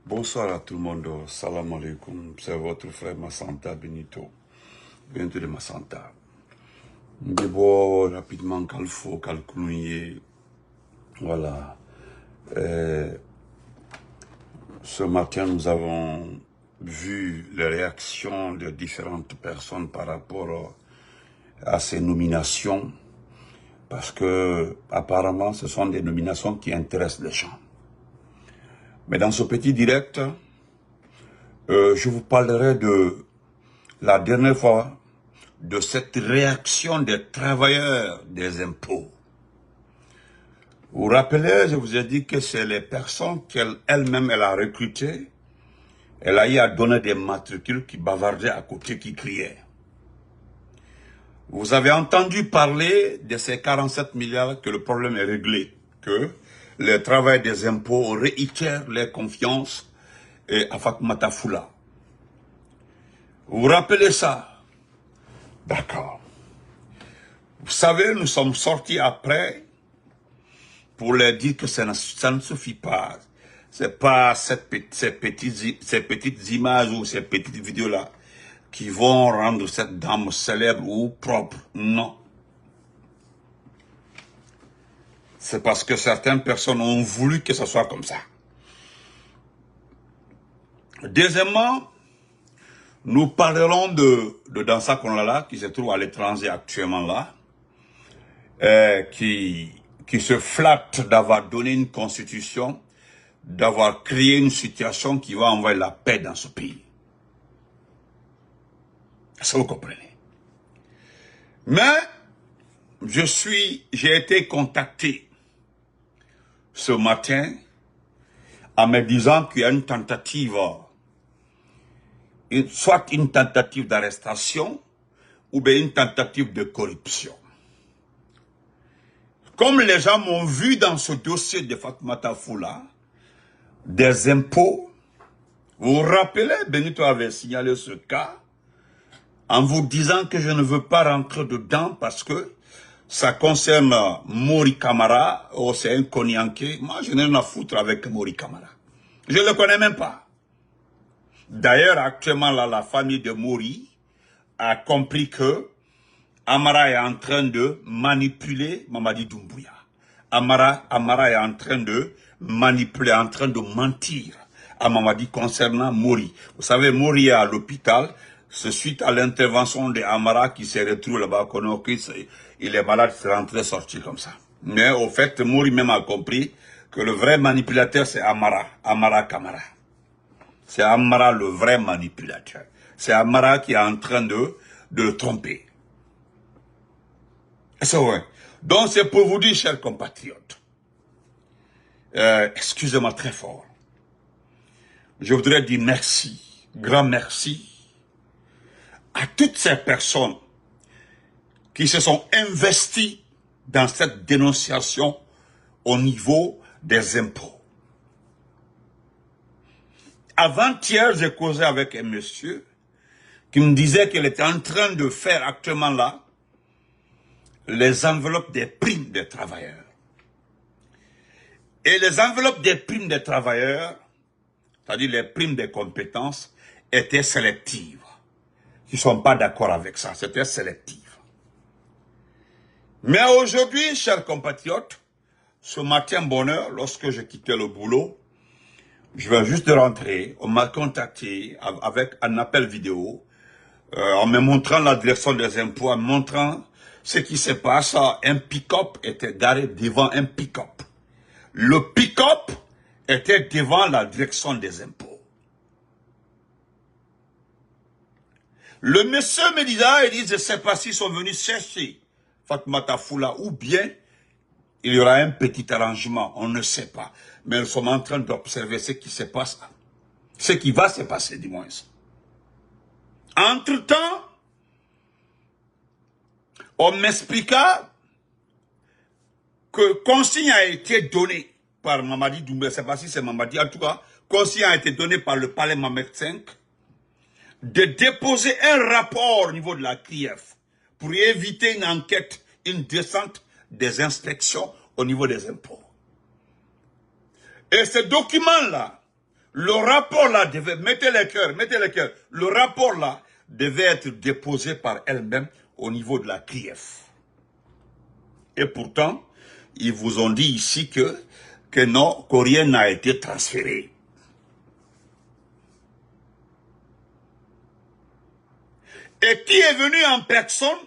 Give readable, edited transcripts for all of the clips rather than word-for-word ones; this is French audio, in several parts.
Bonsoir à tout le monde, salam alaikum, c'est votre frère Massanta Benito, bientôt de Massanta. D'abord, rapidement, Kalfo, Kalkounie, voilà. Ce matin, nous avons vu les réactions de différentes personnes par rapport à ces nominations, parce que, apparemment, ce sont des nominations qui intéressent les gens. Mais dans ce petit direct, je vous parlerai de la dernière fois de cette réaction des travailleurs des impôts. Vous vous rappelez, je vous ai dit que c'est les personnes qu'elle-même elle a recrutées. Elle a eu à donner des matricules qui bavardaient à côté, qui criaient. Vous avez entendu parler de ces 47 milliards que le problème est réglé, que le travail des impôts réitère leur confiance à Fatoumata Foula. Vous vous rappelez ça? D'accord. Vous savez, nous sommes sortis après pour leur dire que ça ne suffit pas. C'est pas ces petites images ou ces petites vidéos-là qui vont rendre cette dame célèbre ou propre. Non. C'est parce que certaines personnes ont voulu que ce soit comme ça. Deuxièmement, nous parlerons de Dansa Konlala, qui se trouve à l'étranger actuellement là, qui se flatte d'avoir donné une constitution, d'avoir créé une situation qui va envoyer la paix dans ce pays. Ça vous comprenez. Mais, j'ai été contacté ce matin en me disant qu'il y a une tentative, soit une tentative d'arrestation ou bien une tentative de corruption. Comme les gens m'ont vu dans ce dossier de Fatoumata Foula, des impôts, vous vous rappelez, Benito avait signalé ce cas, en vous disant que je ne veux pas rentrer dedans parce que ça concerne Mori Camara, oh, c'est un Konyanké. Moi, je n'ai rien à foutre avec Mori Camara. Je ne le connais même pas. D'ailleurs, actuellement, là, la famille de Mori a compris que Amara est en train de manipuler Mamadi Doumbouya. Amara est en train de manipuler, en train de mentir à Mamadi concernant Mori. Vous savez, Mori est à l'hôpital. C'est suite à l'intervention de Amara qui s'est retrouvé là-bas, il est malade, il est rentré sorti comme ça. Mais au fait, Mori même a compris que le vrai manipulateur, c'est Amara Kamara. C'est Amara le vrai manipulateur. C'est Amara qui est en train de le tromper. C'est vrai. Donc c'est pour vous dire, chers compatriotes, excusez-moi très fort, je voudrais dire merci, grand merci, à toutes ces personnes qui se sont investies dans cette dénonciation au niveau des impôts. Avant-hier, j'ai causé avec un monsieur qui me disait qu'il était en train de faire actuellement là les enveloppes des primes des travailleurs. Et les enveloppes des primes des travailleurs, c'est-à-dire les primes des compétences, étaient sélectives. Ils ne sont pas d'accord avec ça, c'était sélectif. Mais aujourd'hui, chers compatriotes, ce matin bonheur, lorsque je quittais le boulot, je viens juste de rentrer, on m'a contacté avec un appel vidéo, en me montrant la direction des impôts, en me montrant ce qui se passe. Un pick-up était garé devant un pick-up. Le pick-up était devant la direction des impôts. Le monsieur me disait, il dit, je ne sais pas s'ils sont venus chercher Fatoumata Foula ou bien il y aura un petit arrangement, on ne sait pas. Mais nous sommes en train d'observer ce qui se passe, ce qui va se passer du moins. Entre-temps, on m'expliqua que consigne a été donné par Mamadi Doumbouya, je ne sais pas si c'est Mamadi, en tout cas, consigne a été donné par le palais Mohamed V de déposer un rapport au niveau de la CRIEF pour éviter une enquête, une descente des inspections au niveau des impôts. Et ce document-là, le rapport-là devait, mettez les cœurs, le rapport-là devait être déposé par elle-même au niveau de la CRIEF. Et pourtant, ils vous ont dit ici que non, que rien n'a été transféré. Et qui est venu en personne?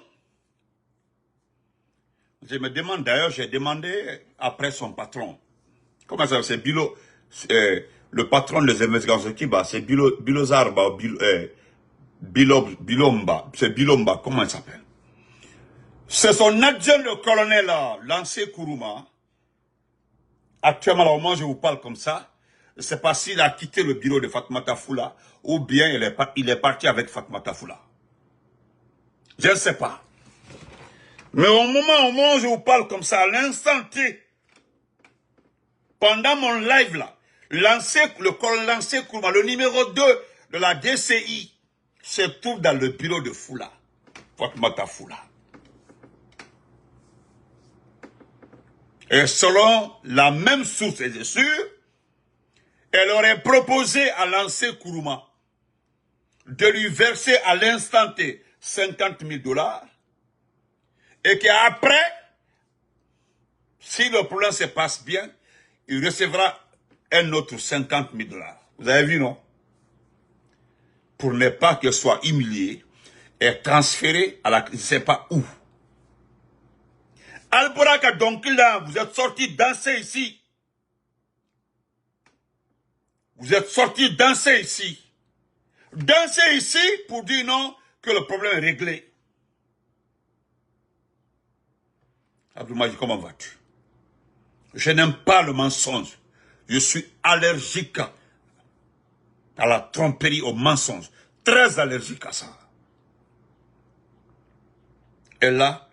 Je me demande, d'ailleurs, j'ai demandé après son patron. Comment ça, c'est Bilo, le patron des investigations qui bat, c'est Bilozarba, Bilomba, c'est Bilomba, comment il s'appelle? C'est son adjoint le colonel Lancé Kourouma. Actuellement, au moment où je vous parle comme ça, je ne sais pas s'il a quitté le bureau de Fatoumata Foula ou bien il est parti avec Fatoumata Foula. Je ne sais pas. Mais au moment où je vous parle comme ça, à l'instant T, pendant mon live là, le colonel Lancé Kourouma, le numéro 2 de la DCI, se trouve dans le bureau de Foula, Fatoumata Foula. Et selon la même source, et c'est sûr, elle aurait proposé à Lancé Kourouma de lui verser à l'instant T 50 000 $, et qu'après, si le problème se passe bien, il recevra un autre 50 000 $. Vous avez vu, non? Pour ne pas qu'elle soit humiliée et transférée à la... je ne sais pas où. Alboraka, donc là, vous êtes sorti danser ici. Vous êtes sorti danser ici. Danser ici pour dire non, que le problème est réglé. Abdoulaye, comment vas-tu? Je n'aime pas le mensonge. Je suis allergique à la tromperie, au mensonge. Très allergique à ça. Et là,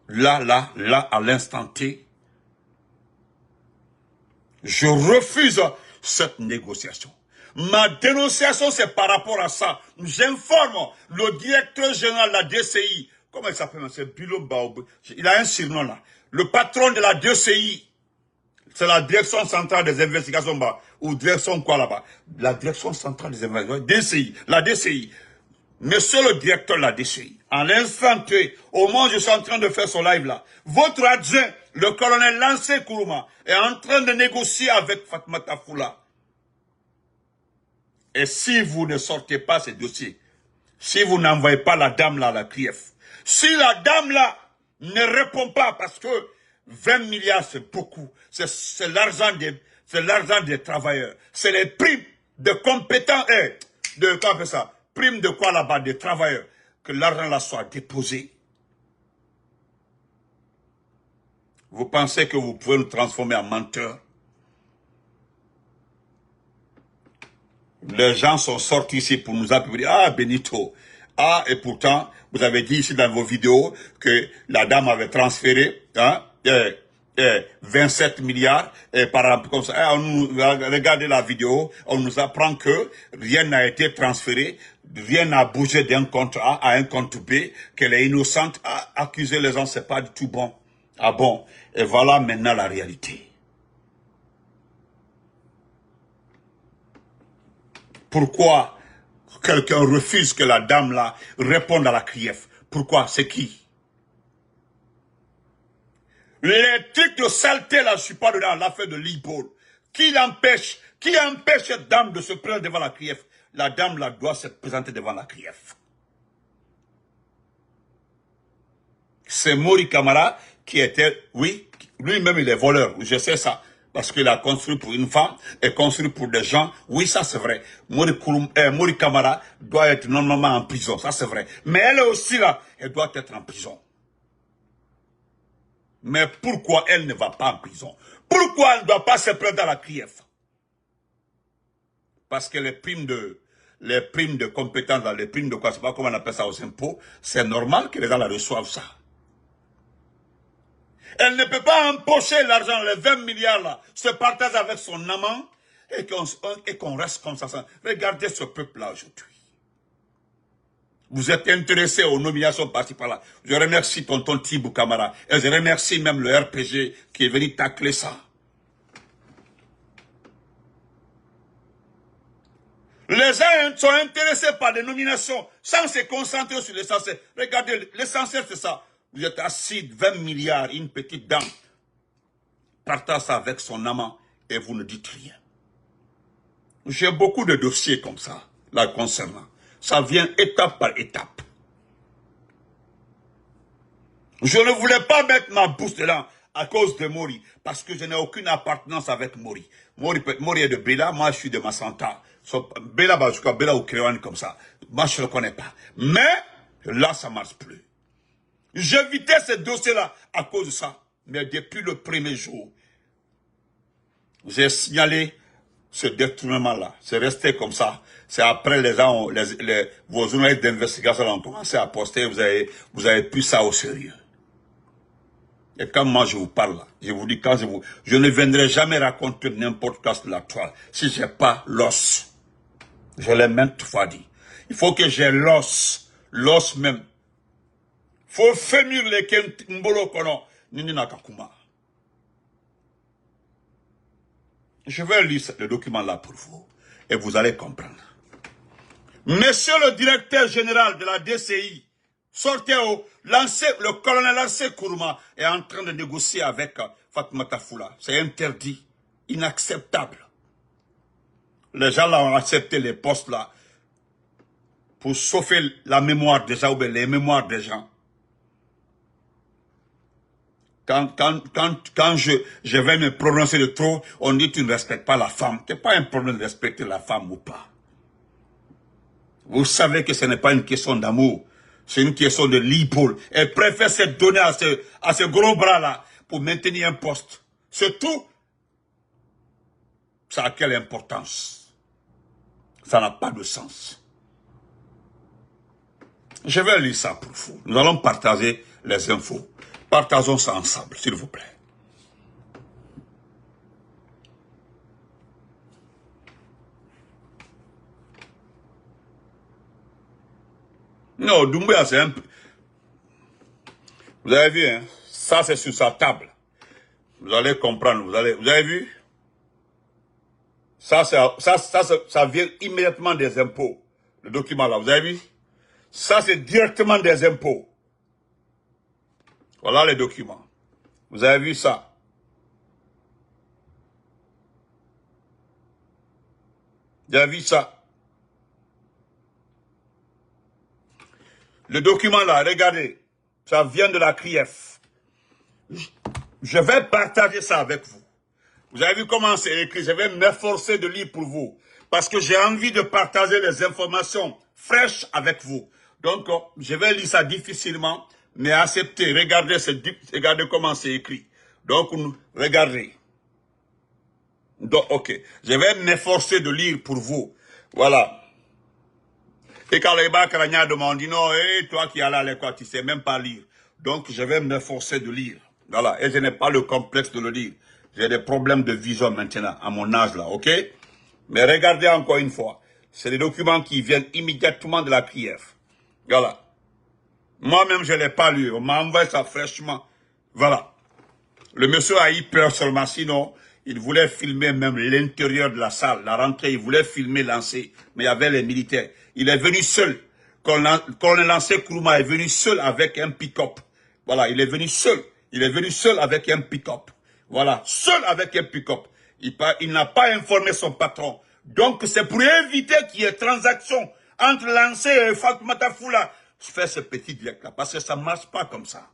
là, à l'instant T, je refuse cette négociation. Ma dénonciation, c'est par rapport à ça. J'informe le directeur général de la DCI. Comment il s'appelle? C'est Bilomba. Il a un surnom là. Le patron de la DCI. C'est la direction centrale des investigations là. Ou direction quoi là-bas? La direction centrale des investigations. DCI. La DCI. Monsieur le directeur de la DCI, en l'instant T, au moment où je suis en train de faire ce live là, votre adjoint, le colonel Lancé Kourouma, est en train de négocier avec Fatoumata Foula. Et si vous ne sortez pas ces dossiers, si vous n'envoyez pas la dame là à la CRIEF, si la dame là ne répond pas, parce que 20 milliards c'est beaucoup, c'est l'argent des travailleurs, c'est les primes de compétents, de quoi on appelle ça? Prime de quoi là-bas, des travailleurs, que l'argent là soit déposé. Vous pensez que vous pouvez nous transformer en menteurs? Les gens sont sortis ici pour nous appeler. Ah, Benito. Ah, et pourtant, vous avez dit ici dans vos vidéos que la dame avait transféré 27 milliards par exemple, comme ça. Regardez la vidéo, on nous apprend que rien n'a été transféré, rien n'a bougé d'un compte A à un compte B, qu'elle est innocente. Accuser les gens, c'est pas du tout bon. Ah bon? Et voilà maintenant la réalité. Pourquoi quelqu'un refuse que la dame là réponde à la CRIEF? Pourquoi? C'est qui? Les trucs de saleté là, je suis pas dedans, l'affaire de l'e-ball. Qui empêche cette dame de se présenter devant la CRIEF? La dame là doit se présenter devant la CRIEF. C'est Mori Camara qui était, oui, lui-même il est voleur, je sais ça. Parce qu'il a construit pour une femme et construit pour des gens. Oui, ça c'est vrai. Mori Camara doit être normalement en prison, ça c'est vrai. Mais elle aussi là, elle doit être en prison. Mais pourquoi elle ne va pas en prison? Pourquoi elle ne doit pas se présenter à la CRIEF? Parce que les primes de compétences, les primes de quoi, je ne sais pas comment on appelle ça aux impôts, c'est normal que les gens la reçoivent ça. Elle ne peut pas empocher l'argent, les 20 milliards là, se partager avec son amant et qu'on reste comme ça. Regardez ce peuple là aujourd'hui. Vous êtes intéressé aux nominations par-ci par-là. Je remercie tonton Tibou Kamara. Et je remercie même le RPG qui est venu tacler ça. Les gens sont intéressés par des nominations sans se concentrer sur l'essentiel. Regardez, l'essentiel c'est ça. Vous êtes assis, 20 milliards, une petite dame. Partage ça avec son amant et vous ne dites rien. J'ai beaucoup de dossiers comme ça, là concernant. Ça vient étape par étape. Je ne voulais pas mettre ma bouche dedans à cause de Mori, parce que je n'ai aucune appartenance avec Mori. Mori est de Bela, moi je suis de Massanta. Bela Bazouka, Bela ou Kéwan comme ça. Moi je ne le connais pas. Mais là ça ne marche plus. J'évitais ce dossier-là à cause de ça. Mais depuis le premier jour, j'ai signalé ce détournement-là. C'est resté comme ça. C'est après les gens, vos journalistes d'investigation ont commencé à poster, vous avez pris ça au sérieux. Et quand moi je vous parle, je vous dis, je ne viendrai jamais raconter n'importe quoi sur la toile si je n'ai pas l'os. Je l'ai maintes fois dit. Il faut que j'ai l'os même. Faut fémir les mbolo kono, nini nakakuma. Je vais lire le document là pour vous et vous allez comprendre. Monsieur le directeur général de la DCI, sortez le colonel Lancé Kourma est en train de négocier avec Fatoumata Foula. C'est interdit, inacceptable. Les gens là ont accepté les postes là pour sauver la mémoire des gens ou les mémoires des gens. Quand je vais me prononcer de trop, on dit que tu ne respectes pas la femme. Ce n'est pas un problème de respecter la femme ou pas. Vous savez que ce n'est pas une question d'amour. C'est une question de libre. Elle préfère se donner à ce gros bras-là pour maintenir un poste. C'est tout. Ça a quelle importance? Ça n'a pas de sens. Je vais lire ça pour vous. Nous allons partager les infos. Partageons ça ensemble, s'il vous plaît. Non, Doumbouya, c'est un peu... Vous avez vu, hein? Ça, c'est sur sa table. Vous allez comprendre, vous avez vu? Ça vient immédiatement des impôts. Le document là, vous avez vu? Ça, c'est directement des impôts. Voilà les documents. Vous avez vu ça? Vous avez vu ça? Le document là, regardez. Ça vient de la CRIEF. Je vais partager ça avec vous. Vous avez vu comment c'est écrit? Je vais m'efforcer de lire pour vous. Parce que j'ai envie de partager les informations fraîches avec vous. Donc, je vais lire ça difficilement. Mais acceptez, regardez comment c'est écrit. Donc, regardez. Donc, ok. Je vais m'efforcer de lire pour vous. Voilà. Et quand les Bakrania demandent, non, hey, toi qui es là à l'école, tu ne sais même pas lire. Donc, je vais m'efforcer de lire. Voilà. Et je n'ai pas le complexe de le lire. J'ai des problèmes de vision maintenant, à mon âge là, ok? Mais regardez encore une fois. C'est des documents qui viennent immédiatement de la CRIEF. Voilà. Moi-même, je ne l'ai pas lu. On m'a envoyé ça fraîchement. Voilà. Le monsieur a eu peur seulement. Sinon, il voulait filmer même l'intérieur de la salle. La rentrée, il voulait filmer Lancé. Mais il y avait les militaires. Il est venu seul. Quand le Lancé Kourouma est venu seul avec un pick-up. Voilà, il est venu seul. Il est venu seul avec un pick-up. Voilà, seul avec un pick-up. Il n'a pas informé son patron. Donc, c'est pour éviter qu'il y ait transaction entre Lancé et Fatoumata Foula. Je fais ce petit direct-là, parce que ça ne marche pas comme ça.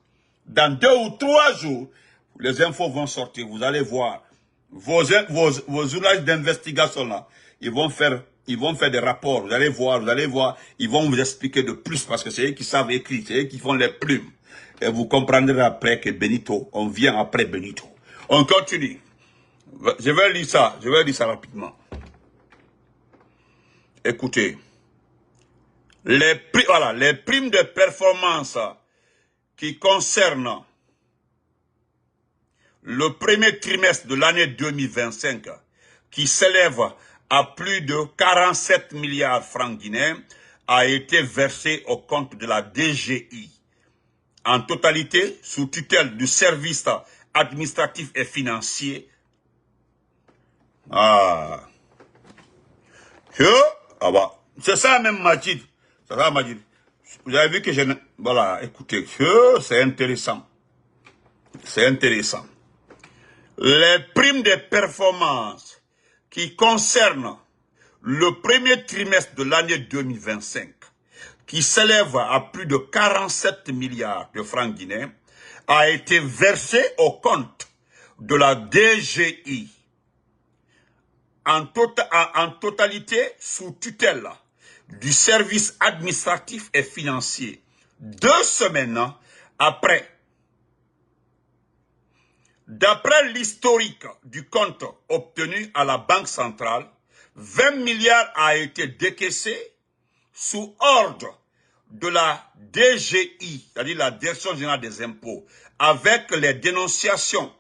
Dans 2 ou 3 jours, les infos vont sortir, vous allez voir. Vos journalistes d'investigation là, ils vont faire des rapports, vous allez voir, ils vont vous expliquer de plus, parce que c'est eux qui savent écrire, c'est eux qui font les plumes. Et vous comprendrez après que Benito, on vient après Benito. On continue. Je vais lire ça rapidement. Écoutez. Les primes de performance qui concernent le premier trimestre de l'année 2025, qui s'élève à plus de 47 milliards francs guinéens, a été versé au compte de la DGI, en totalité sous tutelle du service administratif et financier. Ah. Ah bah, c'est ça même Majid. C'est ça Majid. Vous avez vu que je... Voilà, écoutez, c'est intéressant. C'est intéressant. Les primes de performance qui concernent le premier trimestre de l'année 2025, qui s'élève à plus de 47 milliards de francs guinéens, a été versé au compte de la DGI en totalité sous tutelle du service administratif et financier 2 semaines après. D'après l'historique du compte obtenu à la Banque centrale, 20 milliards a été décaissé sous ordre de la DGI, c'est-à-dire la Direction générale des impôts, avec les dénonciations.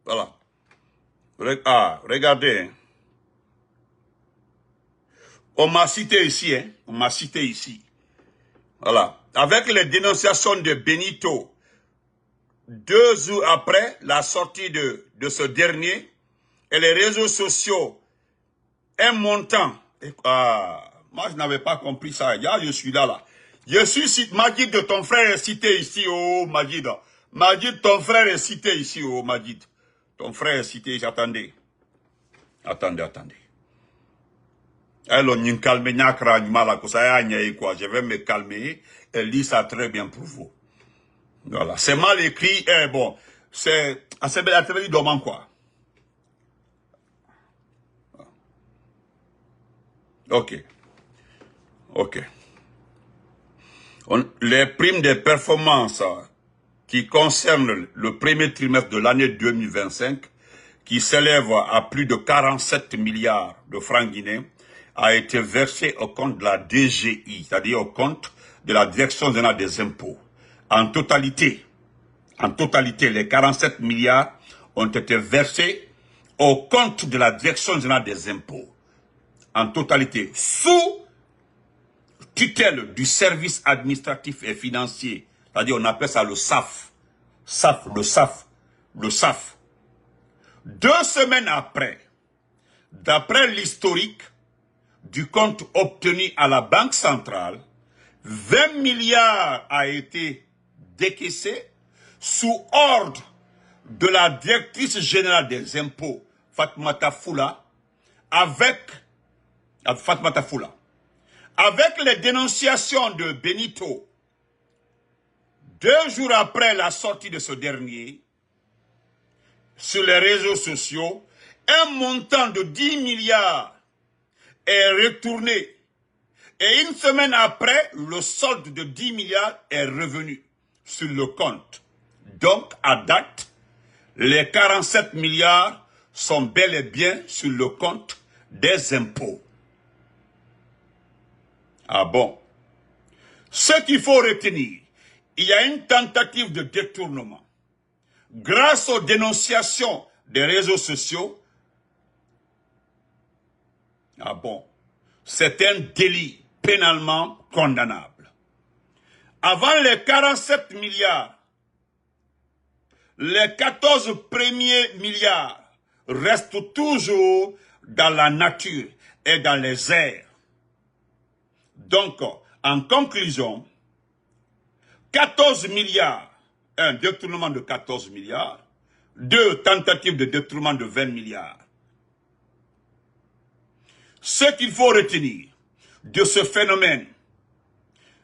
Voilà. Ah, regardez. On m'a cité ici, hein. On m'a cité ici. Voilà. Avec les dénonciations de Benito, 2 jours après la sortie de ce dernier, et les réseaux sociaux, un montant. Moi, je n'avais pas compris ça. Là, je suis là. Je suis cité. Majid, ton frère est cité ici, oh Majid. Majid, ton frère est cité ici, oh Majid. Ton frère est cité, j'attendais. Attendez. Alors, je vais me calmer et lire ça très bien pour vous. Voilà. C'est mal écrit. Bon, c'est assez bien dormant, quoi. Ok. Les primes de performance qui concernent le premier trimestre de l'année 2025, qui s'élève à plus de 47 milliards de francs guinéens, a été versé au compte de la DGI, c'est-à-dire au compte de la Direction générale des impôts. En totalité, les 47 milliards ont été versés au compte de la Direction générale des impôts. En totalité, sous tutelle du service administratif et financier, c'est-à-dire on appelle ça le SAF. Le SAF. 2 semaines après, d'après l'historique du compte obtenu à la Banque centrale, 20 milliards a été décaissé sous ordre de la directrice générale des impôts, Fatoumata Foula, avec les dénonciations de Benito. 2 jours après la sortie de ce dernier, sur les réseaux sociaux, un montant de 10 milliards est retourné. Et 1 semaine après, le solde de 10 milliards est revenu sur le compte. Donc, à date, les 47 milliards sont bel et bien sur le compte des impôts. Ah bon? Ce qu'il faut retenir, il y a une tentative de détournement. Grâce aux dénonciations des réseaux sociaux, ah bon, c'est un délit pénalement condamnable. Avant les 47 milliards, les 14 premiers milliards restent toujours dans la nature et dans les airs. Donc, en conclusion, 14 milliards, un détournement de 14 milliards, 2 tentatives de détournement de 20 milliards. Ce qu'il faut retenir de ce phénomène,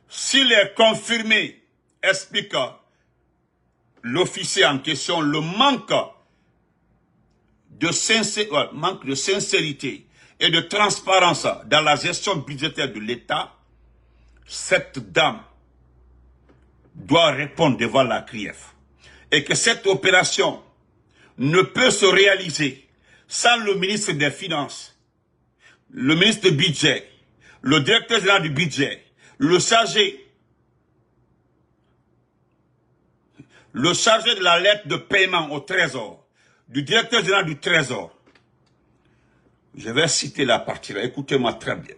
s'il est confirmé, explique l'officier en question le manque de sincérité et de transparence dans la gestion budgétaire de l'État, cette dame doit répondre devant la CRIEF. Et que cette opération ne peut se réaliser sans le ministre des Finances, le ministre du Budget, le directeur général du budget, le chargé de la lettre de paiement au Trésor, du directeur général du Trésor, Je vais citer la partie là, écoutez-moi très bien.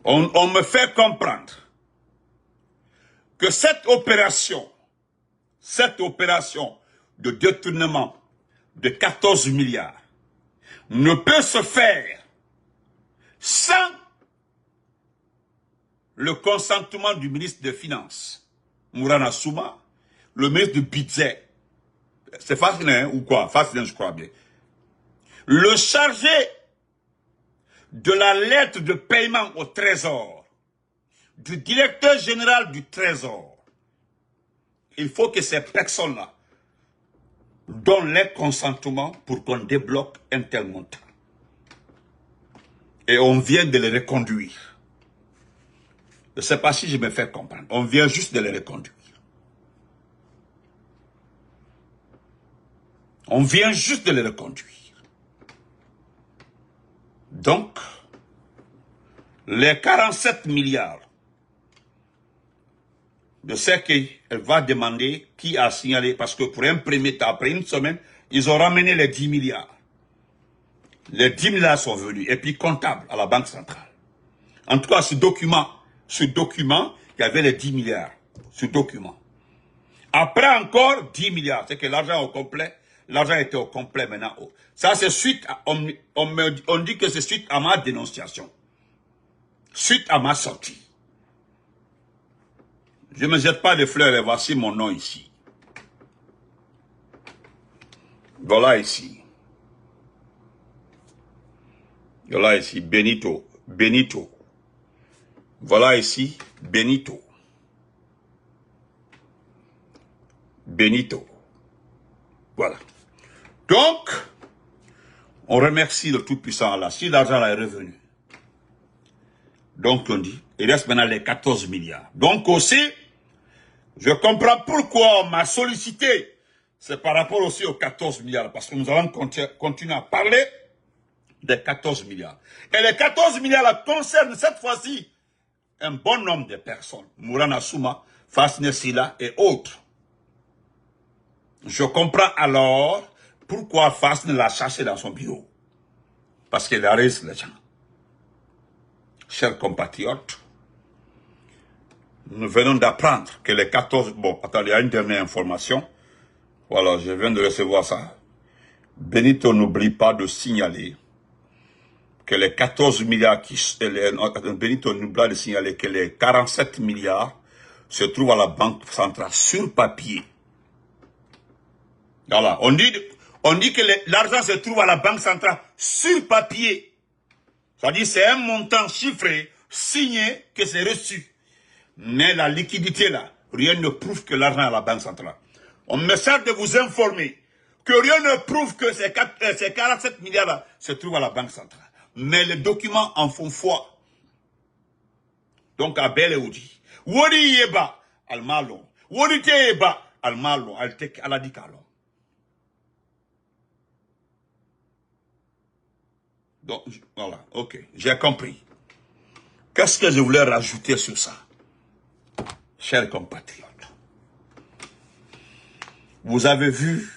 On me fait comprendre que cette opération de détournement de 14 milliards ne peut se faire sans le consentement du ministre des Finances, Mourana Souma, le ministre du Budget, c'est Fassin ou quoi? Fassin, je crois bien. Le chargé de la lettre de paiement au Trésor, du directeur général du Trésor. Il faut que ces personnes-là donnent les consentements pour qu'on débloque un tel montant. Et on vient de les reconduire. Je ne sais pas si je me fais comprendre. On vient juste de les reconduire. On vient juste de les reconduire. Donc, les 47 milliards de ce qu'elle va demander, qui a signalé, parce que pour un premier temps, après une semaine, ils ont ramené les 10 milliards. Les 10 milliards sont venus, et puis comptable à la Banque centrale. En tout cas, ce document, il y avait les 10 milliards, ce document. Après encore 10 milliards, c'est que l'argent au complet, l'argent était au complet maintenant. Ça, c'est suite, on dit que c'est suite à ma dénonciation. Suite à ma sortie. Je ne me jette pas de fleurs et voici mon nom ici. Voilà ici. Voilà ici, Benito. Benito. Voilà ici, Benito. Benito. Voilà. Donc, on remercie le Tout-Puissant Allah. Si l'argent est revenu. Donc, on dit, il reste maintenant les 14 milliards. Donc aussi, je comprends pourquoi on m'a sollicité. C'est par rapport aussi aux 14 milliards. Parce que nous allons continuer à parler des 14 milliards. Et les 14 milliards là concernent cette fois-ci un bon nombre de personnes. Mourana Souma, Fassin Sila et autres. Je comprends alors pourquoi Fassin l'a cherché dans son bureau. Parce qu'il arrête les gens. Chers compatriotes, nous venons d'apprendre que les 14... Bon, attendez, il y a une dernière information. Voilà, je viens de recevoir ça. Benito n'oublie pas de signaler que les 14 milliards Benito n'oublie pas de signaler que les 47 milliards se trouvent à la Banque centrale sur papier. Voilà, on dit que l'argent se trouve à la Banque centrale sur papier. C'est-à-dire c'est un montant chiffré, signé, que c'est reçu. Mais la liquidité là, rien ne prouve que l'argent est à la Banque centrale. On me sert de vous informer que rien ne prouve que ces 47 milliards là se trouvent à la Banque centrale. Mais les documents en font foi. Donc, à Bel et Oudi. Wodi yeba, al malon. Wodi te yeba, al malon. Al tek aladikalon. Donc, voilà, ok, j'ai compris. Qu'est-ce que je voulais rajouter sur ça? Chers compatriotes, vous avez vu,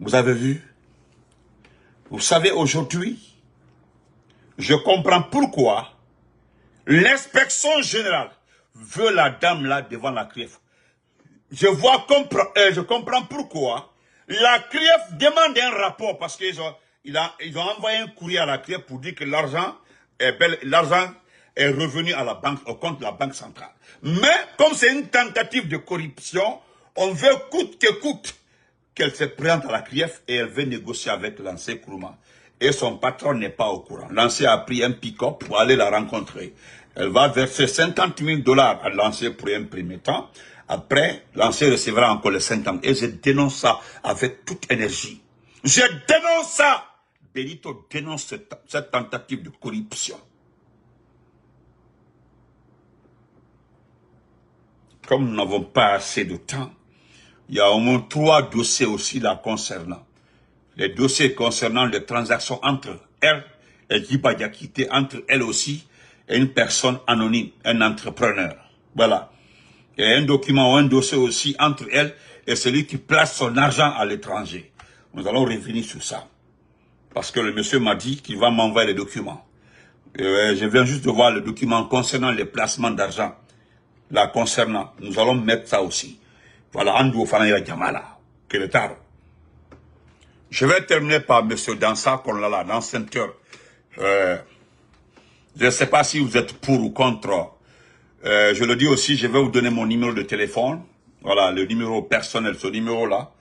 vous savez aujourd'hui, je comprends pourquoi l'inspection générale veut la dame là devant la CRIEF. Je comprends pourquoi la CRIEF demande un rapport parce qu'ils ont envoyé un courrier à la CRIEF pour dire que l'argent est revenu à la banque, au compte de la Banque centrale. Mais, comme c'est une tentative de corruption, on veut coûte que coûte qu'elle se présente à la CRIEF et elle veut négocier avec l'ancien Kourouma. Et son patron n'est pas au courant. L'ancien a pris un pick-up pour aller la rencontrer. Elle va verser 50 000 $ à l'ancien pour un premier temps. Après, l'ancien recevra encore les 50 000. Et je dénonce ça avec toute énergie. Je dénonce ça. Benito dénonce cette tentative de corruption. Comme nous n'avons pas assez de temps, il y a au moins 3 dossiers aussi là concernant. Les dossiers concernant les transactions entre elle et Djiba Diakité, entre elle aussi et une personne anonyme, un entrepreneur. Voilà. Il y a un document ou un dossier aussi entre elle et celui qui place son argent à l'étranger. Nous allons revenir sur ça. Parce que le monsieur m'a dit qu'il va m'envoyer les documents. Je viens juste de voir le document concernant les placements d'argent. Là, concernant, nous allons mettre ça aussi. Voilà, Andou Fanaya Djamala, que le tard. Je vais terminer par monsieur Dansa Kolala, l'ancien cœur. Je ne sais pas si vous êtes pour ou contre. Je le dis aussi, je vais vous donner mon numéro de téléphone. Voilà, le numéro personnel, ce numéro-là.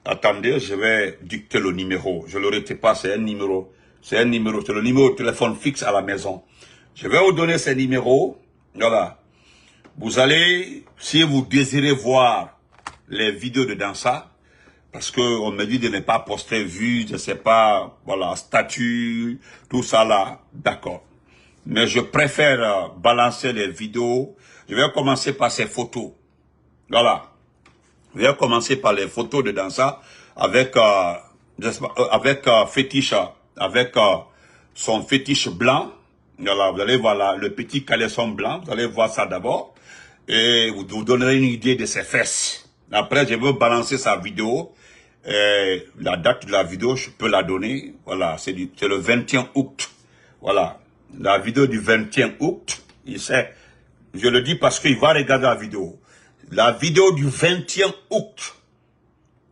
Attendez, je vais dicter le numéro. Je ne le retiens pas, c'est un numéro. C'est un numéro, c'est le numéro de téléphone fixe à la maison. Je vais vous donner ces numéros. Voilà. Vous allez, si vous désirez voir les vidéos de Dansa, parce que on me dit de ne pas poster vues, je sais pas, voilà, statut, tout ça là, d'accord. Mais je préfère balancer les vidéos. Je vais commencer par ces photos. Voilà. Je vais commencer par les photos de Dansa avec fétiche, avec son fétiche blanc. Voilà, vous allez voir là, le petit caleçon blanc. Vous allez voir ça d'abord. Et vous donnerez une idée de ses fesses. Après, je vais balancer sa vidéo. La date de la vidéo, je peux la donner. Voilà, c'est le 21 août. Voilà. La vidéo du 21 août. Je le dis parce qu'il va regarder la vidéo. La vidéo du 21 août.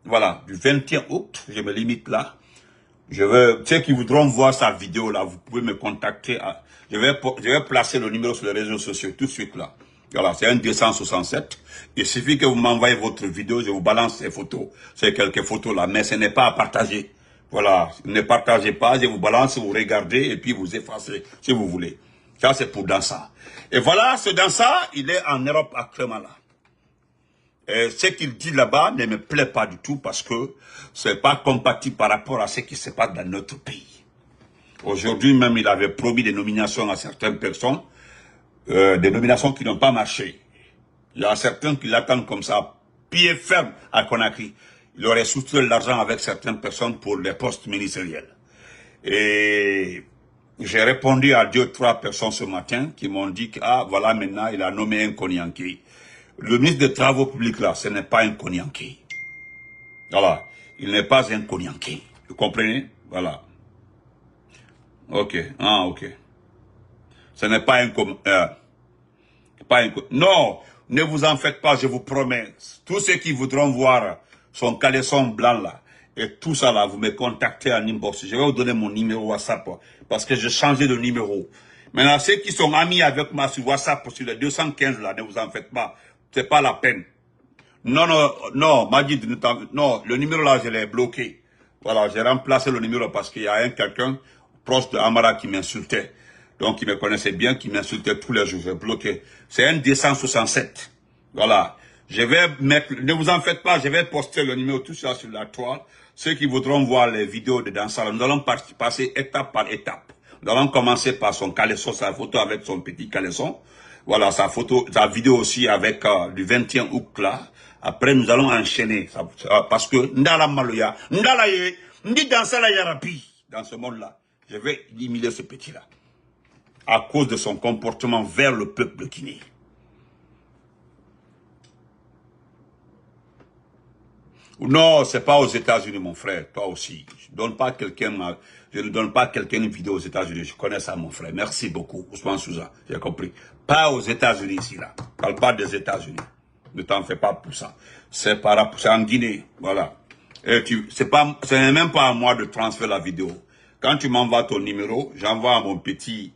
Voilà, du 21 août, je me limite là. Ceux qui voudront voir sa vidéo là, vous pouvez me contacter. Je vais placer le numéro sur les réseaux sociaux tout de suite là. Voilà, c'est un 267. Il suffit que vous m'envoyez votre vidéo, je vous balance ces photos. C'est quelques photos là, mais ce n'est pas à partager. Voilà, ne partagez pas, je vous balance, vous regardez et puis vous effacez si vous voulez. Ça c'est pour Dansa. Et voilà, ce Dansa, il est en Europe actuellement là. Et ce qu'il dit là-bas ne me plaît pas du tout parce que c'est pas compatible par rapport à ce qui se passe dans notre pays. Aujourd'hui même, il avait promis des nominations à certaines personnes, des nominations qui n'ont pas marché. Il y a certains qui l'attendent comme ça, pied ferme à Conakry. Il aurait soutenu l'argent avec certaines personnes pour les postes ministériels. Et j'ai répondu à 2-3 personnes ce matin qui m'ont dit que, ah, voilà, maintenant, il a nommé un Konyanké. Le ministre des Travaux publics, là, ce n'est pas un Konyanké. Voilà. Il n'est pas un Konyanké. Vous comprenez? Voilà. Ok. Ah, ok. Ce n'est pas un... Non, ne vous en faites pas, je vous promets. Tous ceux qui voudront voir son caleçon blanc, là, et tout ça, là, vous me contactez en inbox. Je vais vous donner mon numéro WhatsApp, parce que j'ai changé de numéro. Maintenant, ceux qui sont amis avec moi sur WhatsApp, sur les 215, là, ne vous en faites pas. C'est pas la peine. Non, non, non, Majid, non, le numéro là, je l'ai bloqué. Voilà, j'ai remplacé le numéro parce qu'il y a quelqu'un proche de Amara qui m'insultait. Donc, il me connaissait bien, qui m'insultait tous les jours. J'ai bloqué. C'est un 267. Voilà. Je vais mettre, ne vous en faites pas, je vais poster le numéro tout ça sur la toile. Ceux qui voudront voir les vidéos de Dansa, nous allons passer étape par étape. Nous allons commencer par son caleçon, sa photo avec son petit caleçon. Voilà, sa photo, sa vidéo aussi avec du 21 août là. Après, nous allons enchaîner. Parce que, Ndala Maloya, Ndala Ye, Ndi Dansa la Yarapi, dans ce monde-là, je vais éliminer ce petit-là. À cause de son comportement vers le peuple guinéen. Non, c'est pas aux États-Unis, mon frère, toi aussi. Je ne donne pas quelqu'un une vidéo aux États-Unis. Je connais ça, mon frère. Merci beaucoup, Ousmane Souza. J'ai compris. Pas aux États-Unis ici, là. Je parle pas des États-Unis. Ne t'en fais pas pour ça. C'est en Guinée, voilà. Et ce n'est même pas à moi de transférer la vidéo. Quand tu m'envoies ton numéro, j'envoie à mon petit,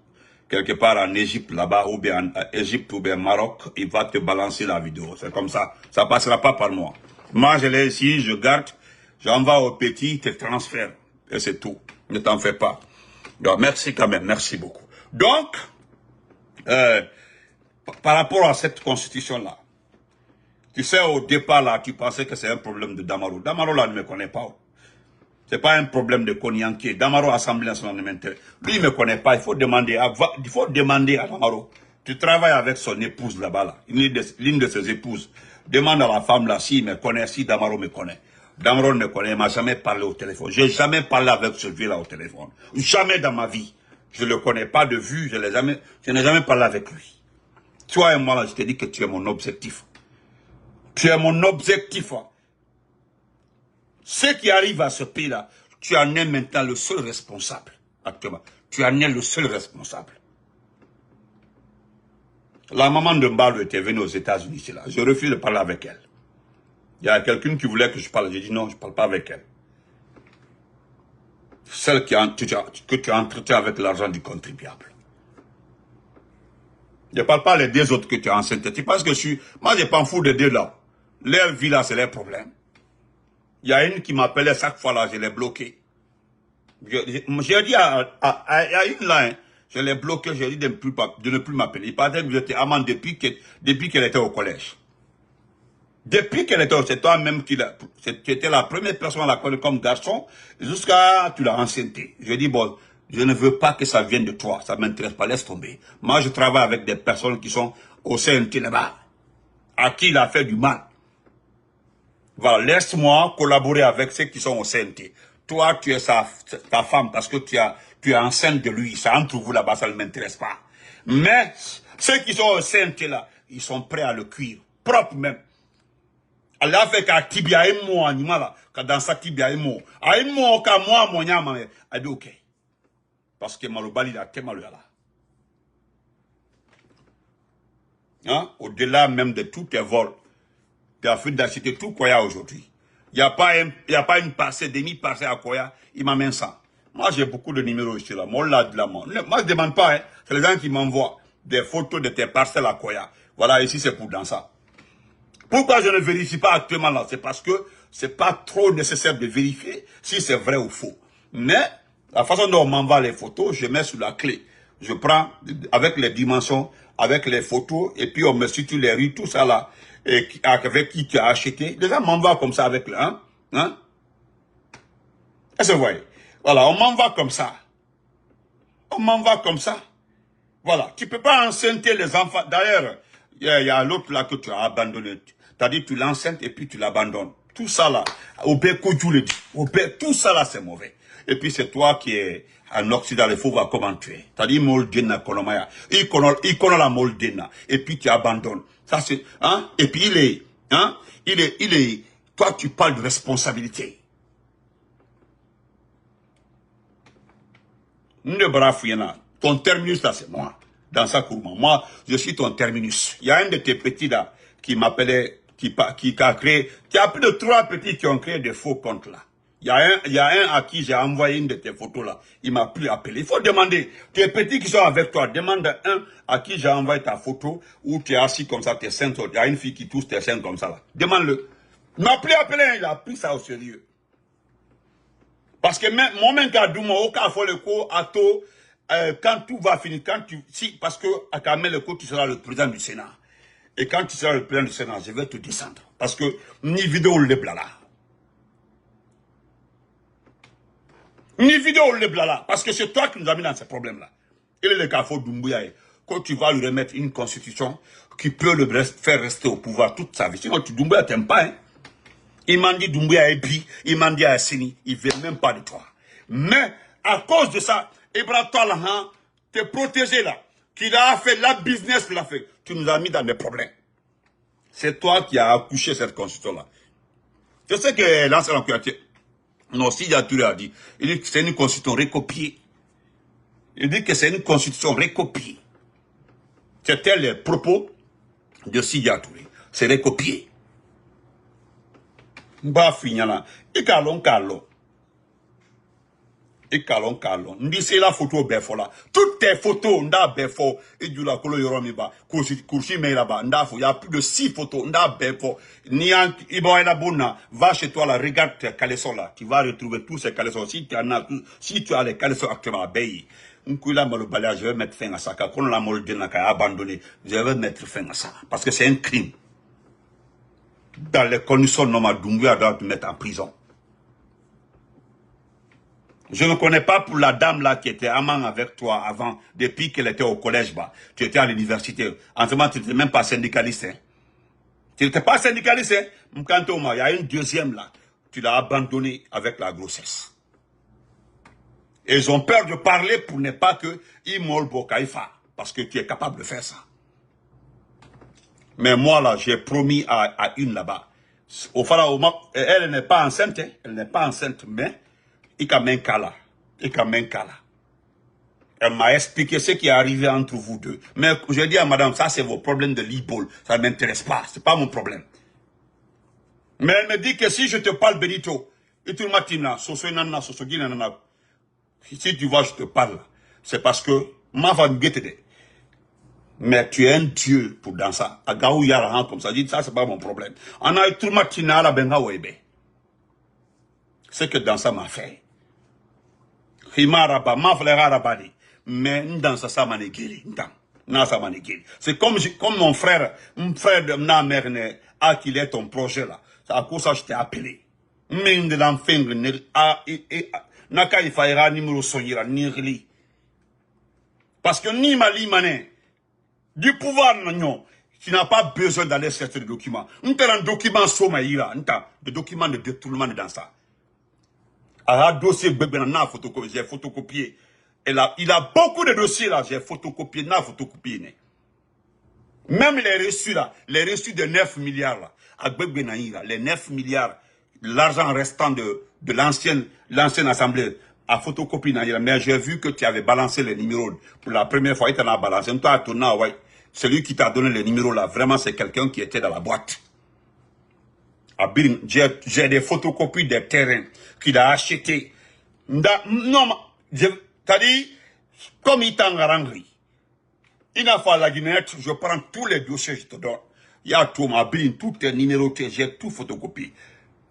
quelque part en Égypte, là-bas, ou bien en Égypte, ou bien Maroc, il va te balancer la vidéo. C'est comme ça. Ça passera pas par moi. Moi, je l'ai ici, je garde, j'envoie au petit, il te transfère. Et c'est tout. Ne t'en fais pas. Donc, merci quand même, merci beaucoup. Donc, par rapport à cette constitution-là, tu sais, au départ, là, tu pensais que c'est un problème de Damaro. Damaro, là, ne me connaît pas. C'est pas un problème de Konyanké. Damaro, Assemblée nationale, ne m'intéresse. Lui, il me connaît pas. Il faut demander à Damaro. Tu travailles avec son épouse là-bas, là. L'une de ses épouses. Demande à la femme là s'il me connaît, si Damaro me connaît. Damaro me connaît, il m'a jamais parlé au téléphone. J'ai jamais parlé avec ce vieux-là au téléphone. Jamais dans ma vie. Je le connais pas de vue, je n'ai jamais parlé avec lui. Toi et moi, là, je te dis que tu es mon objectif. Tu es mon objectif. Ce qui arrive à ce pays-là, tu en es maintenant le seul responsable, actuellement. Tu en es le seul responsable. La maman de Mbalo était venue aux États-Unis, c'est là. Je refuse de parler avec elle. Il y a quelqu'un qui voulait que je parle. J'ai dit non, je ne parle pas avec elle. Celle que tu as entretenu avec l'argent du contribuable. Je ne parle pas les deux autres que tu as enceintes. Tu penses que moi, je ne m'en fous des deux là. Leur vie là, c'est leur problème. Il y a une qui m'appelait chaque fois là, je l'ai bloquée. J'ai dit à une là, hein, je l'ai bloqué, j'ai dit de ne plus m'appeler. Il paraît que j'étais amant depuis qu'elle était au collège. Depuis qu'elle était au collège, c'est toi-même qui étais la première personne à la connaître comme garçon, jusqu'à tu l'as enceinté. J'ai dit, bon, je ne veux pas que ça vienne de toi, ça ne m'intéresse pas, laisse tomber. Moi, je travaille avec des personnes qui sont au CNT là-bas, à qui il a fait du mal. Voilà, laisse-moi collaborer avec ceux qui sont au CNT. Toi, tu es ta femme parce que tu es enceinte de lui. Ça entre vous là-bas, ça ne m'intéresse pas. Mais ceux qui sont au CNT là, ils sont prêts à le cuire. Propre même. Elle a fait qu'à tibia et moi, animal, dans sa tibia et moi. A et moi, qu'à moi, mon yama, elle dit ok. Parce que Malobali, il a tellement là. Hein? Au-delà même de tous tes vols. Tu as fait d'acheter tout Koya aujourd'hui. Il n'y a pas une parcelle, demi-parcelle à Koya, il m'amène ça. Moi, j'ai beaucoup de numéros ici là. Moi, je ne demande pas, hein. C'est les gens qui m'envoient des photos de tes parcelles à Koya. Voilà, ici, c'est pour dans ça. Pourquoi je ne vérifie pas actuellement là? C'est parce que c'est pas trop nécessaire de vérifier si c'est vrai ou faux. Mais, la façon dont on m'envoie les photos, je mets sous la clé. Je prends avec les dimensions, avec les photos, et puis on me situe les rues, tout ça là. Et avec qui tu as acheté. Les gens m'envoient comme ça avec le hein? Est-ce que vous voyez? Voilà, on m'envoie comme ça. On m'envoie comme ça. Voilà, tu ne peux pas enceinter les enfants. D'ailleurs, il y a l'autre là que tu as abandonné. Tu as dit tu l'enceintes et puis tu l'abandonnes. Tout ça là, tout ça là c'est mauvais. Et puis c'est toi qui es en Occident, il faut voir comment tu es. Tu as dit Moldena Kolomaya. Il connaît la Moldena. Et puis tu abandonnes. Ça c'est, hein? Et puis il est, toi tu parles de responsabilité. Ton terminus là c'est moi. Dans sa cour, moi, je suis ton terminus. Il y a un de tes petits là qui m'appelait, qui a créé, il y a plus de 3 petits qui ont créé des faux comptes là. Il y a un à qui j'ai envoyé une de tes photos là. Il m'a plus appelé. Il faut demander, tes petits qui sont avec toi, demande à un à qui j'ai envoyé ta photo, où tu es assis comme ça, tes seins, il y a une fille qui touche tes seins comme ça là. Demande-le. Il m'a plus appelé, il a pris ça au sérieux. Parce que mon même cas d'où au cas faut le coup, à tôt, quand tout va finir, parce que à Kamel le coup, tu seras le président du Sénat. Et quand tu seras le président du Sénat, je vais te descendre. Parce que, ni vidéo le blala. Ni vidéo le blala. Parce que c'est toi qui nous as mis dans ces problèmes-là. Il est le cas faut Doumbouya. Quand tu vas lui remettre une constitution qui peut le faire rester au pouvoir toute sa vie. Sinon, Doumbouya t'aime pas, hein. Il m'a dit Doumbouya et puis, il m'a dit à Sini, il ne veut même pas de toi. Mais, à cause de ça, Ibrahim Talahan, t'es protégé là, qu'il a fait la business qu'il a fait, tu nous as mis dans des problèmes. C'est toi qui as accouché cette constitution-là. Je sais que l'ancien enquêteur, non, Sidia Touré a dit, il dit que c'est une constitution recopiée. Il dit que c'est une constitution recopiée. C'était les propos de Sidia Touré. C'est recopié. Mba finyana ikalon kalo ndisi la photo befola toutes tes photos nda befo et du la kolo yoro mi ba kursi me là-bas nda fo il y a plus de 6 photos nda befo ni an ibo ela bonna va chez toi là regarde tes caleçons là tu vas retrouver tous ces caleçons si tu as les caleçons actuellement à Bayi Nkula Malobala je vais mettre fin à ça quand la Moldena a abandonné je vais mettre fin à ça parce que c'est un crime. Dans les conditions normales, Doumbouya doit te mettre en prison. Je ne connais pas pour la dame là qui était amant avec toi avant, depuis qu'elle était au collège, bah. Tu étais à l'université. En ce moment, tu n'étais même pas syndicaliste. Hein. Tu n'étais pas syndicaliste. Hein. Mkantoma, il y a une deuxième là. Tu l'as abandonnée avec la grossesse. Et ils ont peur de parler pour ne pas que Imol Bokaïfa. Parce que tu es capable de faire ça. Mais moi, là, j'ai promis à une là-bas, Elle n'est pas enceinte, hein. Elle n'est pas enceinte, mais il a même cas là. Elle m'a expliqué ce qui est arrivé entre vous deux. Mais je dis à madame, ça c'est vos problèmes de l'e-ball. Ça ne m'intéresse pas, c'est pas mon problème. Mais elle me dit que si je te parle Benito, si tu vois, je te parle, c'est parce que ma va guetter. Mais tu es un dieu pour dans ça. Agaou yara comme ça, dit ça c'est pas mon problème. On a tout le matin à la benga webe. C'est que dans ça m'a fait. Himaraba, ma flera rabadi. Mais dans ça manegiri, dans ça manegiri. C'est comme mon frère de ma mère a qu'il est ton projet là. C'est à cause ça je t'ai appelé. Mais de l'enfant naka ifaira numéro sonira nirli. Parce que ni mali mané du pouvoir non, tu n'as pas besoin d'aller chercher des documents. Nous avons un document somaïra, des documents de détournement dans ça. Un dossier j'ai photocopié. Il a beaucoup de dossiers là, j'ai photocopié, Même les reçus là, les reçus de 9 milliards là, à Gbegbenaïra, les 9 milliards, l'argent restant de l'ancienne assemblée, à photocopie naïra. Mais j'ai vu que tu avais balancé les numéros pour la première fois, il t'en a balancé. Toi, ouais. Celui qui t'a donné les numéros là, vraiment c'est quelqu'un qui était dans la boîte. J'ai des photocopies des terrains qu'il a achetés. Non, t'as dit, comme il t'a rendu. Il n'a pas la Guinette, je prends tous les dossiers, je te donne. Il y a tout ma bine, tout est numéroté, j'ai tout photocopié.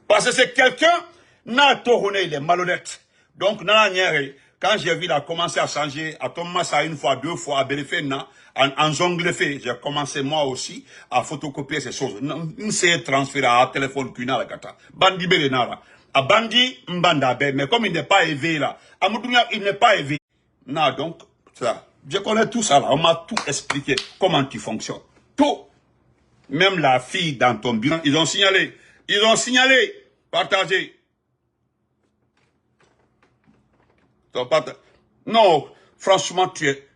Parce que c'est quelqu'un, n'a tourné, il est malhonnête. Donc, quand j'ai vu, il a commencé à changer, à tomber ça une fois, deux fois, à vérifier, en jongle fait, j'ai commencé moi aussi à photocopier ces choses. On s'est transféré à téléphone qu'une la kata. Bandi Berenara. À Bandi, Mbanda, mais comme il n'est pas éveillé là, à Moudounia, il n'est pas éveillé. Non, donc, ça. Je connais tout ça là, on m'a tout expliqué, comment tu fonctionnes. Tout. Même la fille dans ton bureau, ils ont signalé, partagé. Non, franchement, tu es...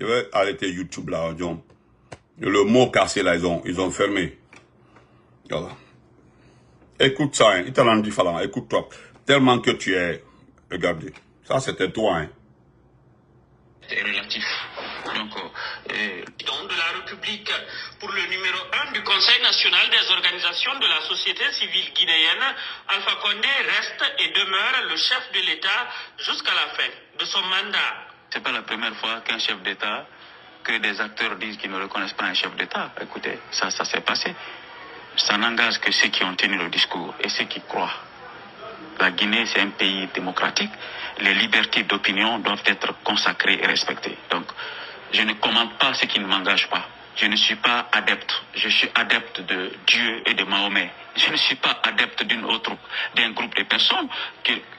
Je vais arrêter YouTube là, John. Le mot cassé là, ils ont fermé. Voilà. Écoute ça, hein. Il t'a rendu falant, écoute-toi. Tellement que tu es... Regardez. Ça, c'était toi, hein. C'est relatif. Donc, de la République pour le numéro 1 du Conseil national des organisations de la société civile guinéenne, Alpha Condé reste et demeure le chef de l'État jusqu'à la fin de son mandat. C'est pas la première fois qu'un chef d'État, que des acteurs disent qu'ils ne reconnaissent pas un chef d'État. Écoutez, ça s'est passé. Ça n'engage que ceux qui ont tenu le discours et ceux qui croient. La Guinée, c'est un pays démocratique. Les libertés d'opinion doivent être consacrées et respectées. Donc, je ne commande pas ce qui ne m'engage pas. Je ne suis pas adepte. Je suis adepte de Dieu et de Mahomet. Je ne suis pas adepte d'un groupe de personnes,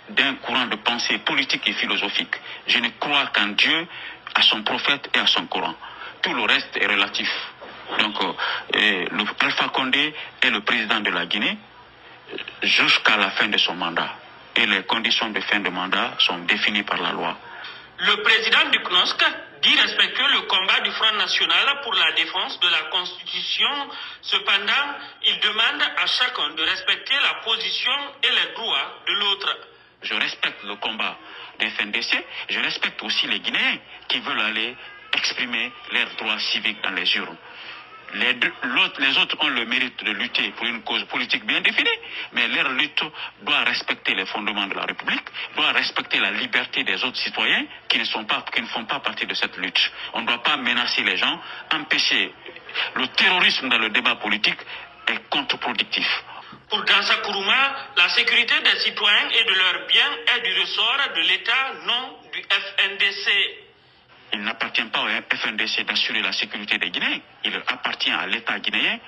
d'un courant de pensée politique et philosophique. Je ne crois qu'en Dieu, à son prophète et à son Coran. Tout le reste est relatif. Donc, Alpha Condé est le président de la Guinée jusqu'à la fin de son mandat. Et les conditions de fin de mandat sont définies par la loi. Le président du CNOSC dit respecter le combat du Front National pour la défense de la Constitution. Cependant, il demande à chacun de respecter la position et les droits de l'autre. Je respecte le combat des FNDC. Je respecte aussi les Guinéens qui veulent aller exprimer leurs droits civiques dans les urnes. Les autres ont le mérite de lutter pour une cause politique bien définie, mais leur lutte doit respecter les fondements de la République, doit respecter la liberté des autres citoyens qui ne font pas partie de cette lutte. On ne doit pas menacer les gens, empêcher. Le terrorisme dans le débat politique est contre-productif. Pour Dansa Kourouma, la sécurité des citoyens et de leurs biens est du ressort de l'État, non du FNDC. Il n'appartient pas au FNDC d'assurer la sécurité des Guinéens. Il appartient à l'État guinéen,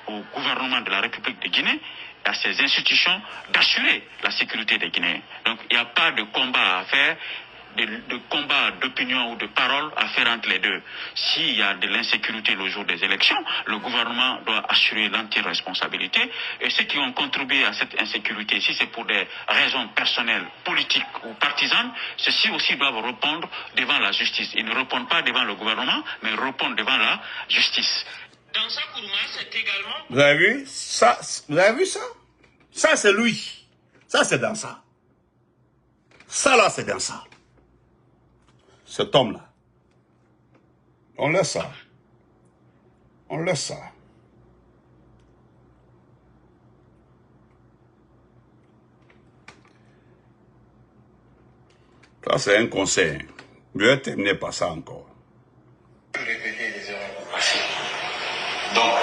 au gouvernement de la République de Guinée, et à ses institutions d'assurer la sécurité des Guinéens. Donc il n'y a pas de combat à faire, de combat d'opinion ou de parole à faire entre les deux. S'il y a de l'insécurité le jour des élections, le gouvernement doit assurer l'entière responsabilité. Et ceux qui ont contribué à cette insécurité, si c'est pour des raisons personnelles, politiques ou partisanes, ceux-ci aussi doivent répondre devant la justice. Ils ne répondent pas devant le gouvernement, mais répondent devant la justice. Dansa Kourouma, c'est également... Vous avez vu ça? Vous avez vu ça? Ça, c'est lui. Ça, c'est Dansa. Ça, là, c'est Dansa. Cet homme-là. On laisse ça. On laisse ça. Ça, c'est un conseil. Je vais terminer par ça encore. Répéter les erreurs passées. Donc,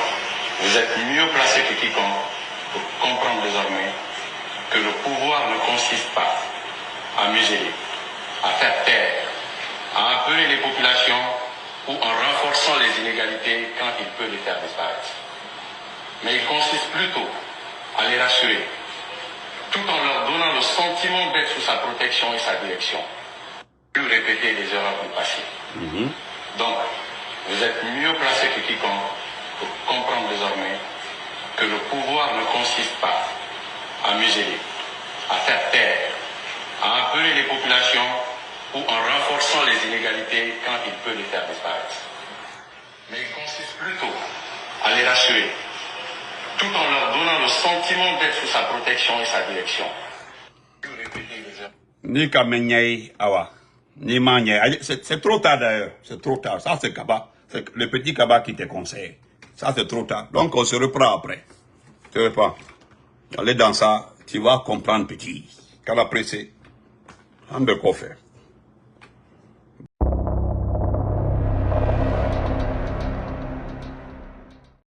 vous êtes mieux placé que quiconque pour comprendre désormais que le pouvoir ne consiste pas à museler, à faire taire, à appeler les populations ou en renforçant les inégalités quand il peut les faire disparaître. Mais il consiste plutôt à les rassurer, tout en leur donnant le sentiment d'être sous sa protection et sa direction. Plus répéter les erreurs du passé. Donc, vous êtes mieux placé que quiconque pour comprendre désormais que le pouvoir ne consiste pas à museler, à faire taire, à appeler les populations ou en renforçant les inégalités quand il peut les faire disparaître. Mais il consiste plutôt à les rassurer, tout en leur donnant le sentiment d'être sous sa protection et sa direction. Ni Kamenyaï Awa, ni Manyai. C'est trop tard d'ailleurs, c'est trop tard. Ça, c'est Kaba. C'est le petit Kaba qui te conseille. Ça, c'est trop tard. Donc, on se reprend après. Tu ne veux pas. Allez dans ça, tu vas comprendre petit. Qu'à la presse, on peut quoi faire.